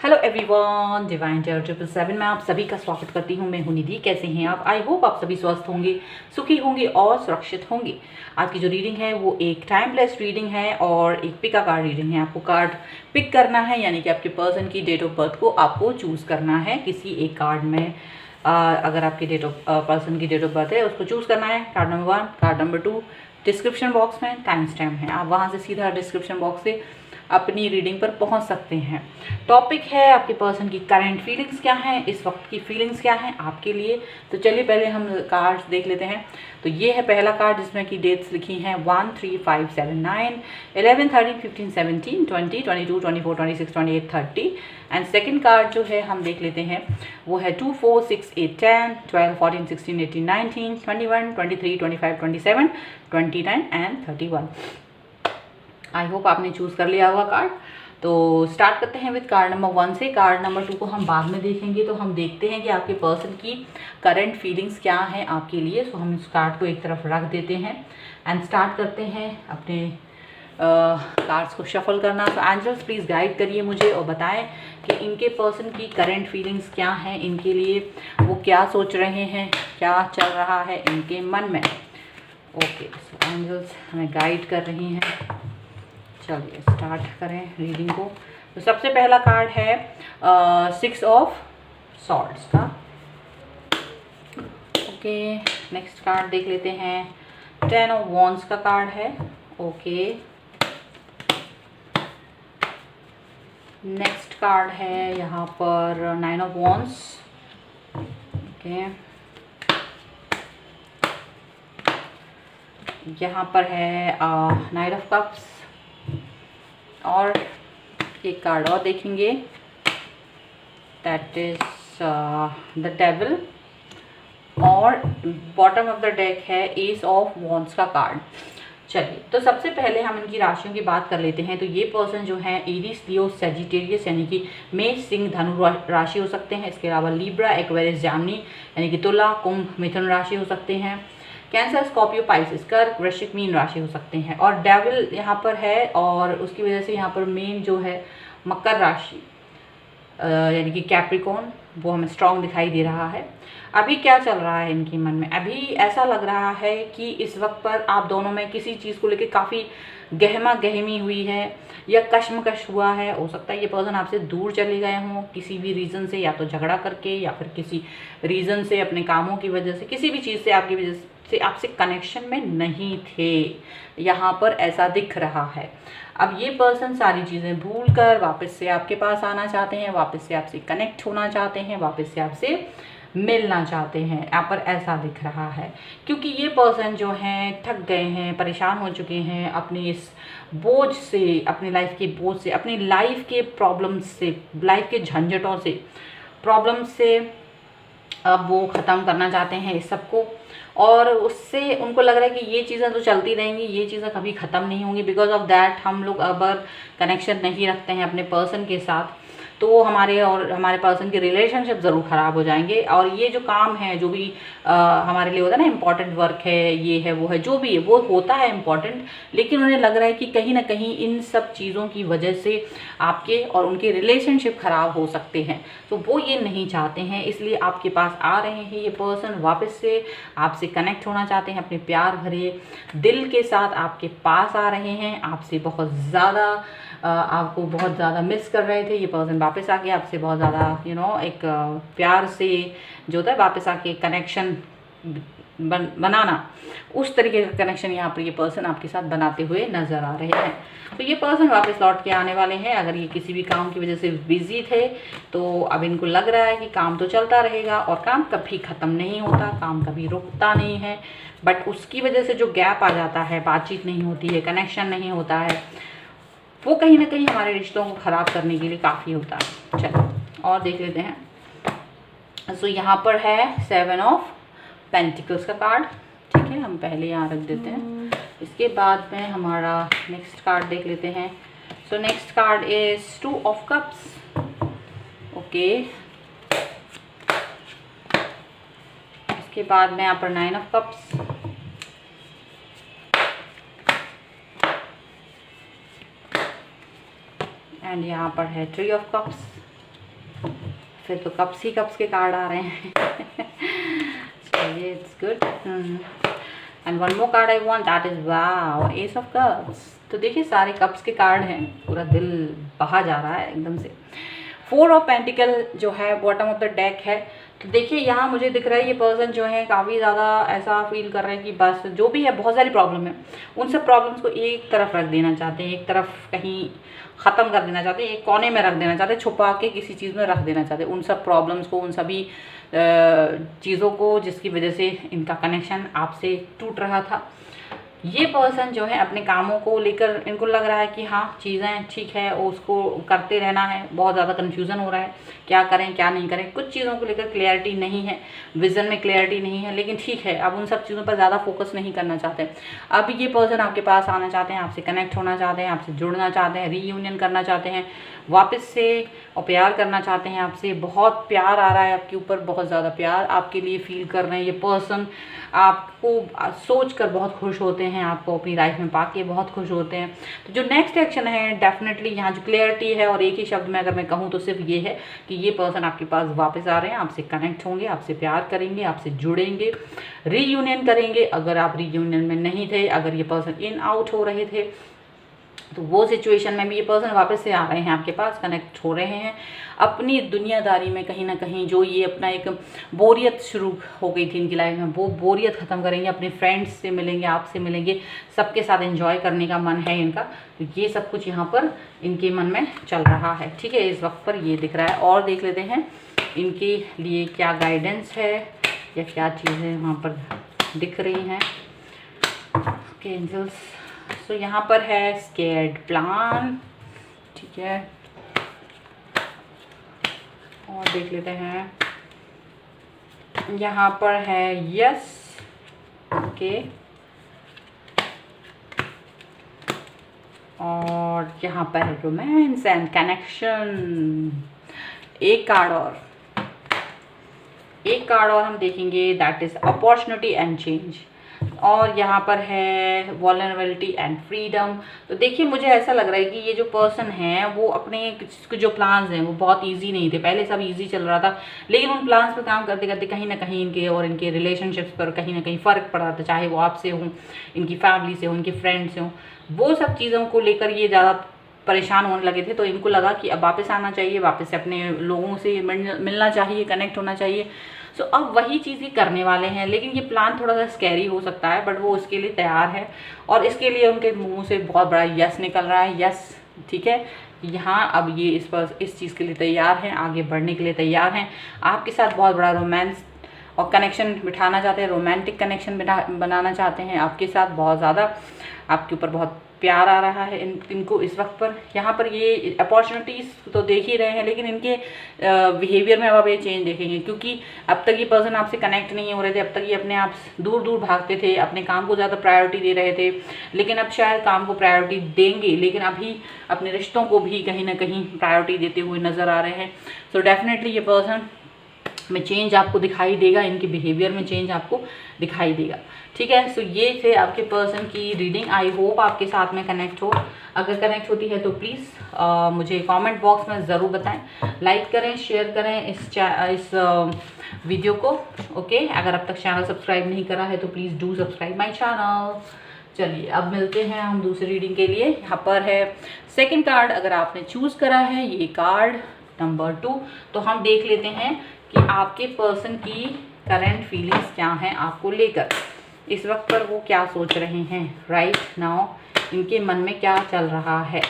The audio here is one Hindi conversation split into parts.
हेलो एवरीवन, डिवाइन टेरर 777 में आप सभी का स्वागत करती हूँ। मैं हूँ निधि। कैसे हैं आप? आई होप आप सभी स्वस्थ होंगे, सुखी होंगे और सुरक्षित होंगे। आज की जो रीडिंग है वो एक टाइमलेस रीडिंग है और एक पिक अ कार्ड रीडिंग है। आपको कार्ड पिक करना है, यानी कि आपके पर्सन की डेट ऑफ बर्थ को आपको चूज़ करना है किसी एक कार्ड में। अगर आपकी पर्सन की डेट ऑफ बर्थ है उसको चूज़ करना है। Card number 1, card number 2 description box में टाइम स्टैम्प है, आप वहाँ से सीधा डिस्क्रिप्शन बॉक्स से अपनी रीडिंग पर पहुंच सकते हैं। टॉपिक है आपके पर्सन की करंट फीलिंग्स क्या हैं, इस वक्त की फीलिंग्स क्या हैं आपके लिए। तो चलिए पहले हम कार्ड्स देख लेते हैं। तो ये है पहला कार्ड जिसमें कि डेट्स लिखी हैं 1, 3, 5, 7, 9, 11, 13, 15, 17, 20, 22, 24, 26, 28, 30। एंड सेकेंड कार्ड जो है हम देख लेते हैं वो है 2, 4, 6, 8, 10, 12, 14, 16, 18, 19, 21, 23, 25, 27, 29 एंड 31। आई होप आपने चूज़ कर लिया होगा कार्ड। तो स्टार्ट करते हैं विद कार्ड नंबर 1 से। कार्ड नंबर 2 को हम बाद में देखेंगे। तो हम देखते हैं कि आपके पर्सन की करंट फीलिंग्स क्या हैं आपके लिए। सो हम इस कार्ड को एक तरफ रख देते हैं एंड स्टार्ट करते हैं अपने कार्ड्स को शफल करना। तो एंजल्स प्लीज़ गाइड करिए मुझे और बताएं कि इनके पर्सन की करंट फीलिंग्स क्या हैं, इनके लिए वो क्या सोच रहे हैं, क्या चल रहा है इनके मन में। ओके, सो एंजल्स हमें गाइड कर रही हैं। चलिए स्टार्ट करें रीडिंग को। तो सबसे पहला कार्ड है 6 ऑफ सॉर्ड्स का। ओके, नेक्स्ट कार्ड देख लेते हैं 10 ऑफ वॉन्ड्स का कार्ड है। ओके, नेक्स्ट कार्ड है यहाँ पर 9 ऑफ वॉन्ड्स। ओके, यहाँ पर है नाइट ऑफ कप्स। और एक कार्ड और देखेंगे, दैट इज द डेविल। और बॉटम ऑफ द डेक है एस ऑफ वॉन्ड्स का कार्ड। चलिए, तो सबसे पहले हम इनकी राशियों की बात कर लेते हैं। तो ये पर्सन जो है एरीज, लियो, सेजिटेरियस यानी कि मेष, सिंह, धनु राशि हो सकते हैं। इसके अलावा लिब्रा, एक्वेरियस, जामिनी यानी कि तुला, कुंभ, मिथुन राशि हो सकते हैं। कैंसर, स्कॉर्पियो, पाइसेस, कर्क, वृश्चिक, मीन राशि हो सकते हैं। और डेविल यहाँ पर है और उसकी वजह से यहाँ पर मेन जो है मकर राशि यानी कि कैप्रिकॉर्न, वो हमें स्ट्रॉन्ग दिखाई दे रहा है। अभी क्या चल रहा है इनके मन में? अभी ऐसा लग रहा है कि इस वक्त पर आप दोनों में किसी चीज़ को लेकर काफ़ी गहमा गहमी हुई है या कश्मकश हुआ है। हो सकता है ये पर्सन आपसे दूर चले गए हों किसी भी रीज़न से, या तो झगड़ा करके या फिर किसी रीज़न से, अपने कामों की वजह से, किसी भी चीज़ से आपकी वजह से आपसे कनेक्शन में नहीं थे। यहाँ पर ऐसा दिख रहा है। अब ये पर्सन सारी चीज़ें भूल कर वापस से आपके पास आना चाहते हैं, वापस से आपसे कनेक्ट होना चाहते हैं, वापस से आपसे मिलना चाहते हैं। यहाँ पर ऐसा दिख रहा है क्योंकि ये पर्सन जो हैं थक गए हैं, परेशान हो चुके हैं अपने इस बोझ से, अपनी लाइफ के बोझ से, अपनी लाइफ के प्रॉब्लम्स से, लाइफ के झंझटों से, प्रॉब्लम्स से अब वो ख़त्म करना चाहते हैं इस सबको। और उससे उनको लग रहा है कि ये चीज़ें तो चलती रहेंगी, ये चीज़ें कभी ख़त्म नहीं होंगी। बिकॉज ऑफ दैट हम लोग अगर कनेक्शन नहीं रखते हैं अपने पर्सन के साथ तो हमारे और हमारे पर्सन के रिलेशनशिप ज़रूर ख़राब हो जाएंगे। और ये जो काम है, जो भी हमारे लिए होता है ना, इम्पॉर्टेंट वर्क है, ये है, वो है, जो भी है वो होता है इम्पॉर्टेंट, लेकिन उन्हें लग रहा है कि कहीं ना कहीं इन सब चीज़ों की वजह से आपके और उनके रिलेशनशिप ख़राब हो सकते हैं। तो वो ये नहीं चाहते हैं, इसलिए आपके पास आ रहे हैं ये पर्सन। वापस से आपसे कनेक्ट होना चाहते हैं, अपने प्यार भरे दिल के साथ आपके पास आ रहे हैं। आपसे बहुत ज़्यादा आपको बहुत ज़्यादा मिस कर रहे थे। ये पर्सन वापस आके आपसे बहुत ज़्यादा एक प्यार से जो होता है वापस आके कनेक्शन बनाना, उस तरीके का कनेक्शन यहाँ पर ये पर्सन आपके साथ बनाते हुए नज़र आ रहे हैं। तो ये पर्सन वापस लौट के आने वाले हैं। अगर ये किसी भी काम की वजह से बिजी थे तो अब इनको लग रहा है कि काम तो चलता रहेगा और काम कभी ख़त्म नहीं होता, काम कभी रुकता नहीं है। बट उसकी वजह से जो गैप आ जाता है, बातचीत नहीं होती है, कनेक्शन नहीं होता है, वो कहीं ना कहीं हमारे रिश्तों को ख़राब करने के लिए काफ़ी होता है। चलो और देख लेते हैं। सो यहाँ पर है 7 ऑफ पेंटिकल्स का कार्ड। ठीक है, हम पहले यहाँ रख देते हैं, इसके बाद में हमारा नेक्स्ट कार्ड देख लेते हैं। So next card is 2 of cups. Okay, इसके बाद में यहाँ पर 9 ऑफ कप्स। एंड यहाँ पर है 3 ऑफ कप्स। फिर तो कप्स ही कप्स के कार्ड आ रहे हैं। चलिए, it's good. And one more card I want, that is wow, S of cups. तो देखिए सारे कप्स के कार्ड हैं, पूरा दिल बहा जा रहा है एकदम से। फोर ऑफ पेंटिकल जो है बॉटम ऑफ द डेक है। तो देखिए यहाँ मुझे दिख रहा है ये पर्सन जो है काफ़ी ज़्यादा ऐसा फील कर रहे हैं कि बस जो भी है, बहुत सारी प्रॉब्लम है, उन सब प्रॉब्लम्स को एक तरफ रख देना चाहते हैं, एक तरफ कहीं ख़त्म कर देना चाहते हैं, एक कोने में रख देना चाहते हैं, छुपा के किसी चीज़ में रख देना चाहते हैं उन सब प्रॉब्लम्स को, उन सभी चीज़ों को जिसकी वजह से इनका कनेक्शन आपसे टूट रहा था। ये पर्सन जो है अपने कामों को लेकर इनको लग रहा है कि हाँ चीज़ें ठीक है, उसको करते रहना है, बहुत ज़्यादा कन्फ्यूज़न हो रहा है, क्या करें क्या नहीं करें, कुछ चीज़ों को लेकर क्लियरिटी नहीं है, विज़न में क्लियरिटी नहीं है। लेकिन ठीक है, अब उन सब चीज़ों पर ज़्यादा फोकस नहीं करना चाहते। अब ये पर्सन आपके पास आना चाहते हैं, आपसे कनेक्ट होना चाहते हैं, आपसे जुड़ना चाहते हैं, रीयूनियन करना चाहते हैं वापस से, और प्यार करना चाहते हैं आपसे। बहुत प्यार आ रहा है आपके ऊपर, बहुत ज़्यादा प्यार आपके लिए फील कर रहे हैं ये पर्सन। आपको सोच कर बहुत खुश होते हैं, आपको अपनी लाइफ में पाके बहुत खुश होते हैं। तो जो नेक्स्ट एक्शन है डेफिनेटली यहाँ जो क्लियरिटी है, और एक ही शब्द में अगर मैं कहूँ तो सिर्फ ये है कि ये पर्सन आपके पास वापस आ रहे हैं, आपसे कनेक्ट होंगे, आपसे प्यार करेंगे, आपसे जुड़ेंगे, रीयूनियन करेंगे। अगर आप रीयूनियन में नहीं थे, अगर ये पर्सन इन आउट हो रहे थे, तो वो सिचुएशन में भी ये पर्सन वापस से आ रहे हैं आपके पास, कनेक्ट हो रहे हैं। अपनी दुनियादारी में कहीं ना कहीं जो ये अपना एक बोरियत शुरू हो गई थी इनकी लाइफ में, वो बोरियत ख़त्म करेंगे, अपने फ्रेंड्स से मिलेंगे, आपसे मिलेंगे, सबके साथ एंजॉय करने का मन है इनका। तो ये सब कुछ यहाँ पर इनके मन में चल रहा है, ठीक है, इस वक्त पर ये दिख रहा है। और देख लेते हैं इनके लिए क्या गाइडेंस है या क्या चीज़ें वहाँ पर दिख रही हैं। ओके एंजल्स, सो यहाँ पर है स्केर्ड प्लान, ठीक है, और देख लेते हैं यहाँ पर है यस, ओके, और यहाँ पर है रोमांस एंड कनेक्शन। एक कार्ड और हम देखेंगे, that is opportunity and change. और यहाँ पर है वल्नरेबिलिटी एंड फ्रीडम। तो देखिए मुझे ऐसा लग रहा है कि ये जो पर्सन है वो अपने जो प्लान्स हैं वो बहुत इजी नहीं थे, पहले सब इजी चल रहा था, लेकिन उन प्लान्स पर काम करते करते कहीं ना कहीं इनके और इनके रिलेशनशिप्स पर कहीं ना कहीं फ़र्क पड़ रहा था, चाहे वो आपसे हो, इनकी फैमिली से हो, इनके फ्रेंड्स से हो, वो सब चीज़ों को लेकर ये ज़्यादा परेशान होने लगे थे। तो इनको लगा कि अब वापस आना चाहिए, वापस से अपने लोगों से मिलना चाहिए, कनेक्ट होना चाहिए। सो अब वही चीज़ ये करने वाले हैं, लेकिन ये प्लान थोड़ा सा स्कैरी हो सकता है, बट वो उसके लिए तैयार है, और इसके लिए उनके मुंह से बहुत बड़ा यस निकल रहा है। यस, ठीक है, यहाँ अब ये इस चीज़ के लिए तैयार हैं, आगे बढ़ने के लिए तैयार हैं, आपके साथ बहुत बड़ा रोमांस और कनेक्शन बिठाना चाहते हैं, रोमांटिक कनेक्शन बनाना चाहते हैं आपके साथ, बहुत ज़्यादा आपके ऊपर बहुत प्यार आ रहा है इनको इस वक्त पर। यहाँ पर ये अपॉर्चुनिटीज़ तो देख ही रहे हैं, लेकिन इनके बिहेवियर में अब आप ये चेंज देखेंगे, क्योंकि अब तक ये पर्सन आपसे कनेक्ट नहीं हो रहे थे, अब तक ये अपने आप दूर दूर भागते थे, अपने काम को ज़्यादा प्रायोरिटी दे रहे थे, लेकिन अब शायद काम को प्रायोरिटी देंगे, लेकिन अभी अपने रिश्तों को भी कहीं ना कहीं प्रायोरिटी देते हुए नज़र आ रहे हैं। सो डेफिनेटली ये पर्सन में चेंज आपको दिखाई देगा, इनके बिहेवियर में चेंज आपको दिखाई देगा, ठीक है। सो ये थे आपके पर्सन की रीडिंग। आई होप आपके साथ में कनेक्ट हो, अगर कनेक्ट होती है तो प्लीज़ मुझे कमेंट बॉक्स में ज़रूर बताएं, लाइक करें, शेयर करें इस वीडियो को, ओके। अगर अब तक चैनल सब्सक्राइब नहीं करा है तो please do subscribe my channel. चलिए अब मिलते हैं हम दूसरी रीडिंग के लिए। यहाँ पर है सेकेंड कार्ड, अगर आपने चूज़ करा है ये कार्ड नंबर 2, तो हम देख लेते हैं कि आपके पर्सन की करंट फीलिंग्स क्या हैं आपको लेकर, इस वक्त पर वो क्या सोच रहे हैं राइट नाउ, इनके मन में क्या चल रहा है।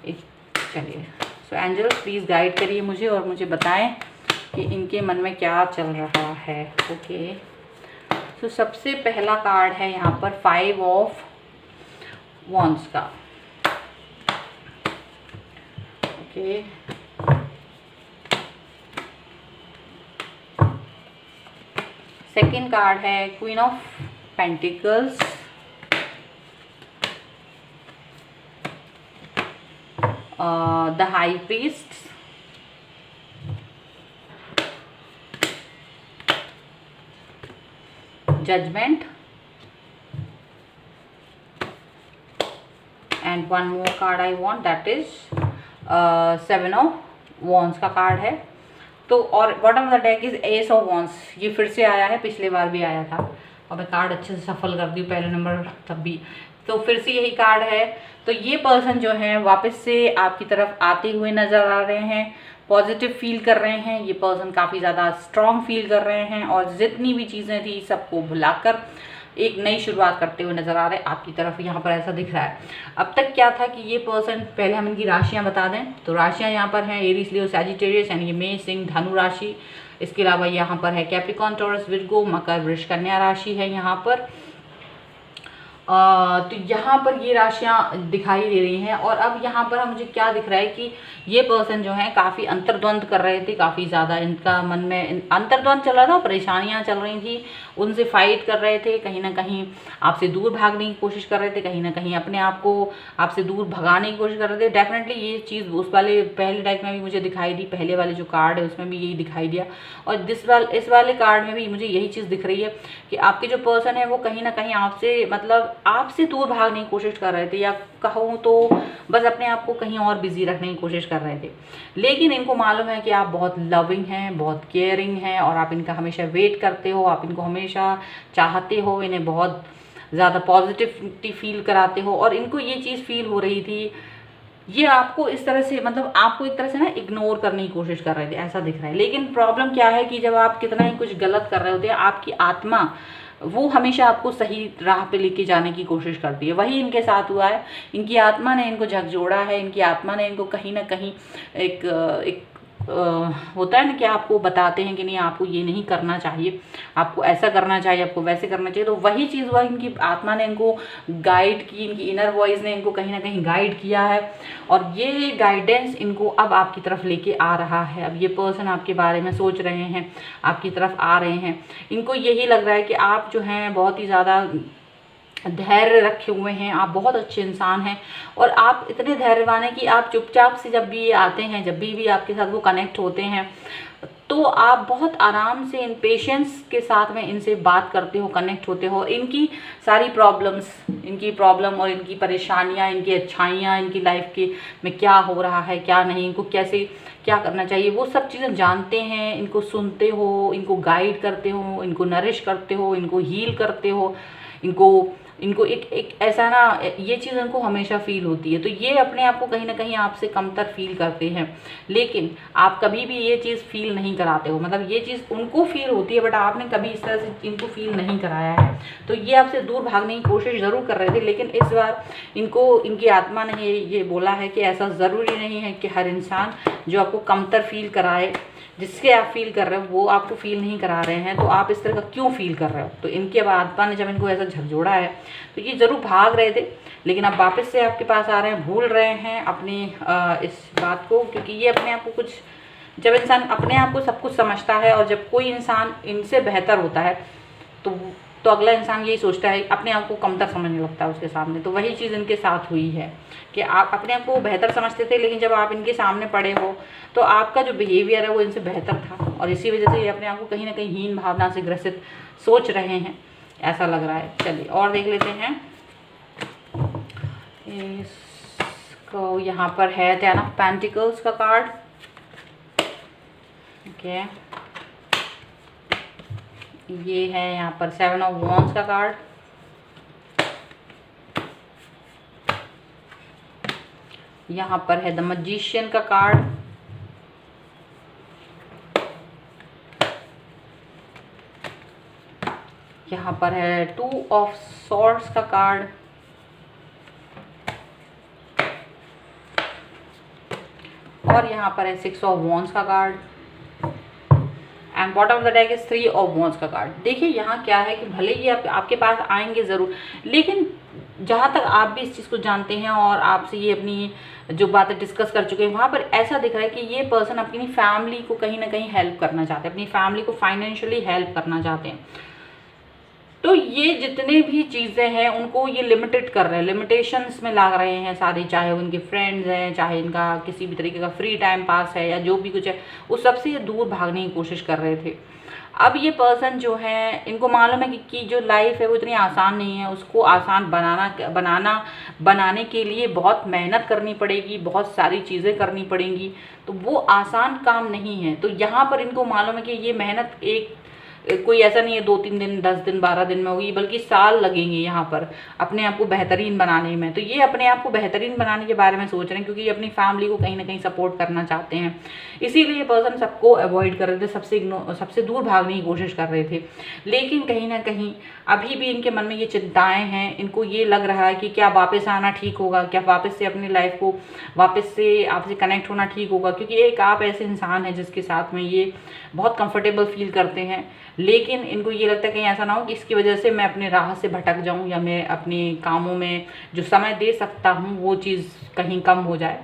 चलिए, सो एंजल्स प्लीज़ गाइड करिए मुझे और मुझे बताएं कि इनके मन में क्या चल रहा है, ओके। सो सबसे पहला कार्ड है यहाँ पर 5 ऑफ वॉन्ड्स का, ओके। सेकेंड कार्ड है queen of pentacles, the high priest, judgement, and one more card I want, that is 7 of wands का कार्ड है। तो और bottom of the deck is ace of wands, ये फिर से आया है, पिछले बार भी आया था। और मैं कार्ड अच्छे से सफल कर दी पहले नंबर तब भी, तो फिर से यही कार्ड है। तो ये पर्सन जो है वापस से आपकी तरफ आते हुए नज़र आ रहे हैं, पॉजिटिव फील कर रहे हैं। ये पर्सन काफ़ी ज़्यादा स्ट्रॉन्ग फील कर रहे हैं और जितनी भी चीज़ें थी सबको भुलाकर एक नई शुरुआत करते हुए नज़र आ रहे हैं आपकी तरफ, यहाँ पर ऐसा दिख रहा है। अब तक क्या था कि ये पर्सन, पहले हम इनकी राशियाँ बता दें तो राशियाँ यहाँ पर हैं एरीज, लियो, सैजिटेरियस यानी कि मेष, सिंह, धनु राशि। इसके अलावा यहाँ पर है कैप्रिकॉर्न, टॉरस, विर्गो, मकर, वृष, कन्या राशि है यहाँ पर। तो यहाँ पर ये राशियाँ दिखाई दे रही हैं। और अब यहाँ पर मुझे क्या दिख रहा है कि ये पर्सन जो है काफ़ी अंतर्द्वंद कर रहे थे, काफ़ी ज़्यादा इनका मन में अंतर्द्वंद चल रहा था, परेशानियाँ चल रही थी, उनसे फाइट कर रहे थे, कहीं ना कहीं आपसे दूर भागने की कोशिश कर रहे थे, कहीं ना कहीं अपने आप को आपसे दूर भगाने की कोशिश कर रहे थे। डेफिनेटली ये चीज़ उस वाले पहले डेक में भी मुझे दिखाई दी, पहले वाले जो कार्ड है उसमें भी यही दिखाई दिया, और इस वाले कार्ड में भी मुझे यही चीज़ दिख रही है कि आपके जो पर्सन है वो कहीं ना कहीं आपसे, मतलब आपसे दूर भागने की कोशिश कर रहे थे, या कहूँ तो बस अपने आप को कहीं और बिजी रखने की कोशिश कर रहे थे। लेकिन इनको मालूम है कि आप बहुत लविंग हैं, बहुत केयरिंग हैं, और आप इनका हमेशा वेट करते हो, आप इनको हमेशा चाहते हो, इन्हें बहुत ज़्यादा पॉजिटिविटी फील कराते हो। और इनको ये चीज़ फील हो रही थी, ये आपको इस तरह से, मतलब आपको एक तरह से ना इग्नोर करने की कोशिश कर रहे थे, ऐसा दिख रहा है। लेकिन प्रॉब्लम क्या है कि जब आप कितना ही कुछ गलत कर रहे होते हैं, आपकी आत्मा वो हमेशा आपको सही राह पे लेके जाने की कोशिश करती है। वही इनके साथ हुआ है, इनकी आत्मा ने इनको झकझोड़ा है, इनकी आत्मा ने इनको कहीं ना कहीं एक होता है ना कि आपको बताते हैं कि नहीं आपको ये नहीं करना चाहिए, आपको ऐसा करना चाहिए, आपको वैसे करना चाहिए। तो वही चीज़ हुआ, इनकी आत्मा ने इनको गाइड की, इनकी इनर वॉइस ने इनको कहीं ना कहीं गाइड किया है, और ये गाइडेंस इनको अब आपकी तरफ लेके आ रहा है। अब ये पर्सन आपके बारे में सोच रहे हैं, आपकी तरफ आ रहे हैं, इनको यही लग रहा है कि आप जो हैं बहुत ही ज़्यादा धैर्य रखे हुए हैं, आप बहुत अच्छे इंसान हैं, और आप इतने धैर्यवान हैं कि आप चुपचाप से जब भी ये आते हैं, जब भी आपके साथ वो कनेक्ट होते हैं, तो आप बहुत आराम से इन पेशेंस के साथ में इनसे बात करते हो, कनेक्ट होते हो। इनकी सारी प्रॉब्लम्स, इनकी प्रॉब्लम और इनकी परेशानियां, इनकी अच्छाइयां, इनकी लाइफ के में क्या हो रहा है क्या नहीं, इनको कैसे क्या करना चाहिए, वो सब चीज़ें जानते हैं, इनको सुनते हो, इनको गाइड करते हो, इनको नरिश करते हो, इनको हील करते हो, इनको एक ऐसा ना, ये चीज़ उनको हमेशा फील होती है। तो ये अपने आप को कहीं ना कहीं आपसे कमतर फील करते हैं, लेकिन आप कभी भी ये चीज़ फील नहीं कराते हो, मतलब ये चीज़ उनको फील होती है, बट आपने कभी इस तरह से इनको फील नहीं कराया है। तो ये आपसे दूर भागने की कोशिश ज़रूर कर रहे थे, लेकिन इस बार इनको, इनकी आत्मा ने ये बोला है कि ऐसा ज़रूरी नहीं है कि हर इंसान जो आपको कमतर फील कराए, जिसके आप फील कर रहे हो वो आपको फील नहीं करा रहे हैं, तो आप इस तरह का क्यों फील कर रहे हो। तो इनके आत्मा ने जब इनको ऐसा झकझोड़ा है, तो ये ज़रूर भाग रहे थे, लेकिन अब वापस से आपके पास आ रहे हैं, भूल रहे हैं अपनी इस बात को, क्योंकि ये अपने आप को कुछ, जब इंसान अपने आप को सब कुछ समझता है, और जब कोई इंसान इनसे बेहतर होता है तो अगला इंसान यही सोचता है, अपने आप को कमतर समझने लगता है उसके सामने। तो वही चीज़ इनके साथ हुई है कि आप अपने आप को बेहतर समझते थे, लेकिन जब आप इनके सामने पड़े हो तो आपका जो बिहेवियर है वो इनसे बेहतर था, और इसी वजह से ये अपने आप को कहीं ना कहीं हीन भावना से ग्रसित सोच रहे हैं, ऐसा लग रहा है। चलिए और देख लेते हैं इसको। यहाँ पर है टेन ऑफ पेंटिकल्स का कार्ड, ओके। ये है यहाँ पर सेवन ऑफ वॉन्ड्स का कार्ड, यहाँ पर है द मैजिशियन का कार्ड, यहाँ पर है टू ऑफ सॉर्ड्स का कार्ड, और यहाँ पर है सिक्स ऑफ वॉन्ड्स का card, and bottom of the deck is three of wands का कार्ड। देखिए यहाँ क्या है कि भले ही आपके पास आएंगे ज़रूर, लेकिन जहाँ तक आप भी इस चीज़ को जानते हैं और आपसे ये अपनी जो बातें डिस्कस कर चुके हैं, वहाँ पर ऐसा दिख रहा है कि ये पर्सन अपनी फैमिली को कहीं ना कहीं हेल्प करना चाहते हैं, अपनी फैमिली को फाइनेंशियली हेल्प करना चाहते हैं। तो ये जितने भी चीज़ें हैं उनको ये लिमिटेड कर रहे हैं, लिमिटेशंस में ला रहे हैं सारी, चाहे उनके फ्रेंड्स हैं, चाहे इनका किसी भी तरीके का फ्री टाइम पास है या जो भी कुछ है, उस सबसे ये दूर भागने की कोशिश कर रहे थे। अब ये पर्सन जो है, इनको मालूम है कि जो लाइफ है वो इतनी आसान नहीं है, उसको आसान बनाने के लिए बहुत मेहनत करनी पड़ेगी, बहुत सारी चीज़ें करनी पड़ेंगी, तो वो आसान काम नहीं है। तो यहाँ पर इनको मालूम है कि ये मेहनत कोई ऐसा नहीं है 2-3 दिन, 10 दिन, 12 दिन में होगी, बल्कि साल लगेंगे यहाँ पर अपने आप को बेहतरीन बनाने में। तो ये अपने आप को बेहतरीन बनाने के बारे में सोच रहे हैं, क्योंकि ये अपनी फैमिली को कहीं ना कहीं सपोर्ट करना चाहते हैं। इसीलिए ये पर्सन सबको अवॉइड कर रहे थे, सबसे दूर भागने की कोशिश कर रहे थे। लेकिन कहीं ना कहीं अभी भी इनके मन में ये चिंताएँ हैं, इनको ये लग रहा है कि क्या वापस आना ठीक होगा, क्या वापस से अपनी लाइफ को वापस से आपसे कनेक्ट होना ठीक होगा, क्योंकि एक आप ऐसे इंसान हैं जिसके साथ में ये बहुत कंफर्टेबल फील करते हैं। लेकिन इनको ये लगता है कहीं ऐसा ना हो कि इसकी वजह से मैं अपने राह से भटक जाऊं, या मैं अपने कामों में जो समय दे सकता हूं वो चीज़ कहीं कम हो जाए।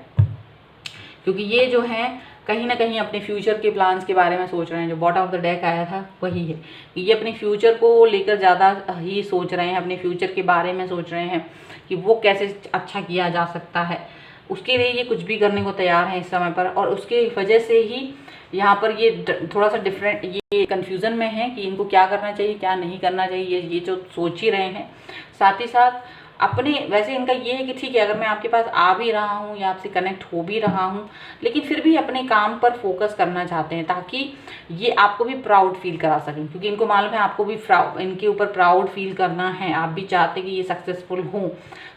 क्योंकि ये जो है कहीं ना कहीं अपने फ्यूचर के प्लान्स के बारे में सोच रहे हैं। जो बॉटम ऑफ द डेक आया था वही है कि ये अपने फ्यूचर को लेकर ज़्यादा ही सोच रहे हैं, अपने फ्यूचर के बारे में सोच रहे हैं कि वो कैसे अच्छा किया जा सकता है। उसके लिए ये कुछ भी करने को तैयार हैं इस समय पर, और उसके वजह से ही यहाँ पर ये थोड़ा सा डिफरेंट, ये कन्फ्यूज़न में है कि इनको क्या करना चाहिए, क्या नहीं करना चाहिए, ये जो सोच ही रहे हैं। साथ ही साथ अपने, वैसे इनका ये है कि ठीक है अगर मैं आपके पास आ भी रहा हूँ या आपसे कनेक्ट हो भी रहा हूँ, लेकिन फिर भी अपने काम पर फोकस करना चाहते हैं, ताकि ये आपको भी प्राउड फील करा सकें। क्योंकि इनको मालूम है आपको भी इनके ऊपर प्राउड फील करना है, आप भी चाहते हैं कि ये सक्सेसफुल हों।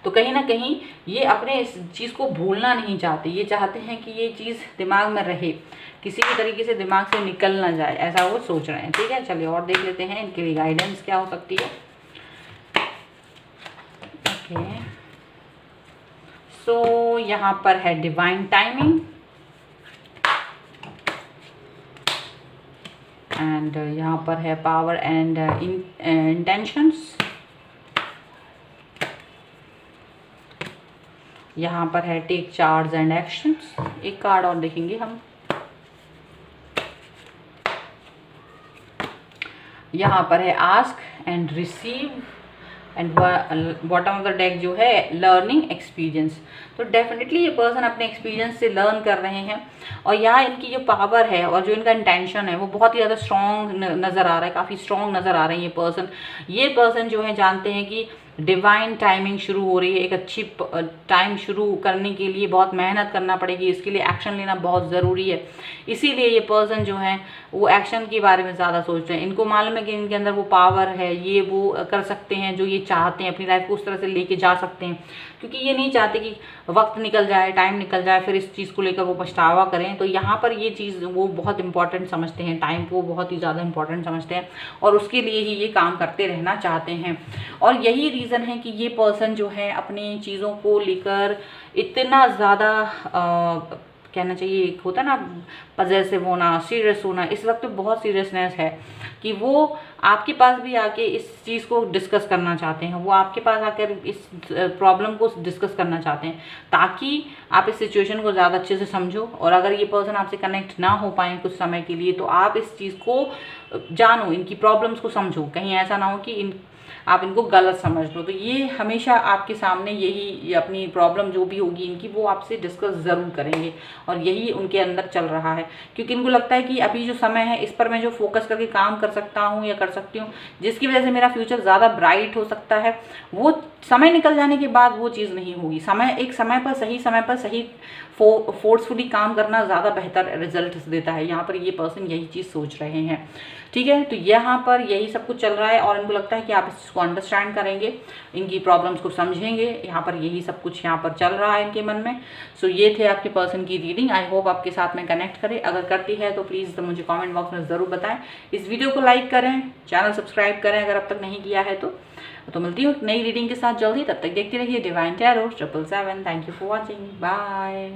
तो कहीं ना कहीं ये अपने इस चीज़ को भूलना नहीं चाहते, ये चाहते हैं कि ये चीज़ दिमाग में रहे, किसी भी तरीके से दिमाग से निकल ना जाए, ऐसा वो सोच रहे हैं। ठीक है, चलिए और देख लेते हैं इनके लिए गाइडेंस क्या हो सकती है। ओके, सो यहाँ पर है डिवाइन टाइमिंग, एंड यहाँ पर है पावर एंड इंटेंशंस, यहाँ पर है टेक चार्ज एंड एक्शंस। एक कार्ड और देखेंगे हम। यहाँ पर है ask and receive, and bottom of the deck जो है लर्निंग एक्सपीरियंस। तो डेफिनेटली ये पर्सन अपने एक्सपीरियंस से लर्न कर रहे हैं, और यहाँ इनकी जो पावर है और जो इनका इंटेंशन है वो बहुत ही ज़्यादा स्ट्रॉन्ग नज़र आ रहा है, काफ़ी स्ट्रॉन्ग नज़र आ रही है। ये पर्सन जो है जानते हैं कि डिवाइन टाइमिंग शुरू हो रही है, एक अच्छी टाइम शुरू करने के लिए बहुत मेहनत करना पड़ेगी, इसके लिए एक्शन लेना बहुत ज़रूरी है। इसीलिए ये पर्सन जो है वो एक्शन के बारे में ज़्यादा सोच रहे हैं। इनको मालूम है कि इनके अंदर वो पावर है, ये वो कर सकते हैं जो ये चाहते हैं, अपनी लाइफ को उस तरह से लेके जा सकते हैं। क्योंकि ये नहीं चाहते कि वक्त निकल जाए, टाइम निकल जाए, फिर इस चीज़ को लेकर वो पछतावा करें। तो यहाँ पर ये चीज़ वो बहुत इंपॉर्टेंट समझते हैं, टाइम को बहुत ही ज़्यादा इंपॉर्टेंट समझते हैं, और उसके लिए ही ये काम करते रहना चाहते हैं। और यही रीज़न है कि ये पर्सन जो है अपनी चीज़ों को लेकर इतना ज़्यादा कहना चाहिए, एक होता है ना पजेसिव होना, सीरियस होना, इस वक्त तो बहुत सीरियसनेस है कि वो आपके पास भी आके इस चीज़ को डिस्कस करना चाहते हैं, वो आपके पास आकर इस प्रॉब्लम को डिस्कस करना चाहते हैं, ताकि आप इस सिचुएशन को ज़्यादा अच्छे से समझो। और अगर ये पर्सन आपसे कनेक्ट ना हो पाए कुछ समय के लिए, तो आप इस चीज़ को जानो, इनकी प्रॉब्लम्स को समझो, कहीं ऐसा ना हो कि आप इनको गलत समझ लो। तो ये हमेशा आपके सामने यही अपनी प्रॉब्लम जो भी होगी इनकी, वो आपसे डिस्कस ज़रूर करेंगे, और यही उनके अंदर चल रहा है। क्योंकि इनको लगता है कि अभी जो समय है इस पर मैं जो फोकस करके काम कर सकता हूँ या कर सकती हूँ, जिसकी वजह से मेरा फ्यूचर ज़्यादा ब्राइट हो सकता है, वो समय निकल जाने के बाद वो चीज़ नहीं होगी। एक समय पर सही फोर्सफुली काम करना ज़्यादा बेहतर रिजल्ट देता है। यहाँ पर ये पर्सन यही चीज़ सोच रहे हैं। ठीक है, तो यहाँ पर यही सब कुछ चल रहा है, और इनको लगता है कि आप इसको अंडरस्टैंड करेंगे, इनकी प्रॉब्लम्स को समझेंगे। यहाँ पर यही सब कुछ यहाँ पर चल रहा है इनके मन में। सो ये थे आपके पर्सन की रीडिंग। आई होप आपके साथ में कनेक्ट करे। अगर करती है तो प्लीज़ मुझे कमेंट बॉक्स में ज़रूर बताएं। इस वीडियो को लाइक करें, चैनल सब्सक्राइब करें अगर अब तक नहीं किया है तो मिलती हूँ नई रीडिंग के साथ जल्दी। तब तक देखते रहिए divine tarot 777। Thank you for watching, bye.